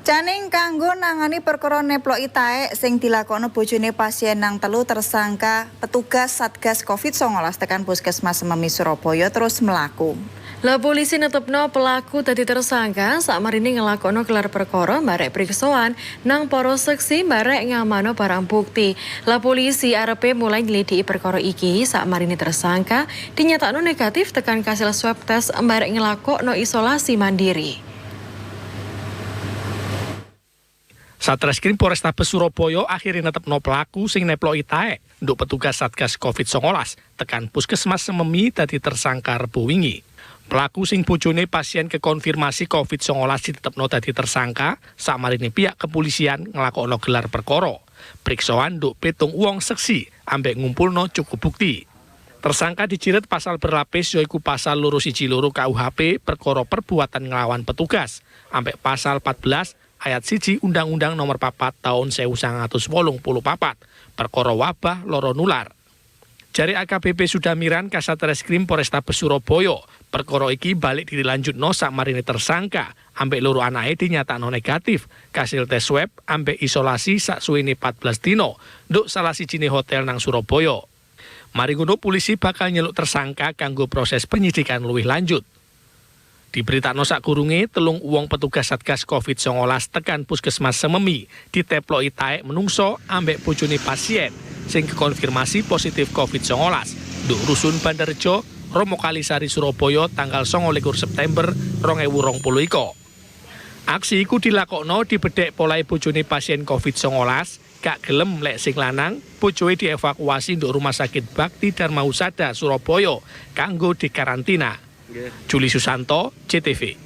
Caning kanggo nangani perkara neploki taek sing dilakoni bojone pasien nang telu tersangka petugas Satgas Covid-19 tekan Puskesmas Sememi Surabaya terus mlaku. La polisi netepno pelaku dadi tersangka sakmarine ngelakoni gelar perkara barek priksoan nang para saksi barek ngamano barang bukti. La polisi arepe mulai nyelidiki perkara iki sakmarine tersangka dinyatakno negatif tekan kasil swab test barek ngelakokno isolasi mandiri. Satreskrim Polrestabes Surabaya akhirnya netepno pelaku sing neploki taek nduk petugas Satgas Covid-19 tekan Puskesmas Sememi dadi tersangka Rebo wingi. Pelaku sing bojone pasien kekonfirmasi Covid-19 ditetepno dadi tersangka sakmarine pihak kepolisian nglakokno gelar perkara. Priksoan nduk 7 wong seksi ambek ngumpulno cukup bukti. Tersangka dijiret pasal berlapis yaiku pasal 212 KUHP perkara perbuatan nglawan petugas ambek pasal 14 ayat 1 Undang-Undang Nomor 4 Tahun 1984 perkara wabah loro nular. Jari AKBP Sudamiran Kasatreskrim Polrestabes Surabaya, perkara iki balik dilanjutno sakmarine tersangka ambek loro anake dinyatakno negatif kasil tes swab ambek isolasi saksuwene 14 dino nduk salah sijine hotel nang Surabaya. Mari ngono polisi bakal nyeluk tersangka kanggo proses penyidikan luwih lanjut. Diberitano sakurunge 3 wong petugas Satgas Covid-19 tekan Puskesmas Sememi diteploki taek menungso ambek bojone pasien sing konfirmasi positif Covid-19 nduk rusun Bandarjo, Romo Kalisari, Surabaya tanggal 29 September 2020 iko. Aksi iku dilakokno dibedhek polahe bojone pasien Covid-19 gak gelem lek sing lanang bojone dievakuasi nduk Rumah Sakit Bakti Dharma Husada Surabaya kanggo dikarantina. Juli Susanto, CTV.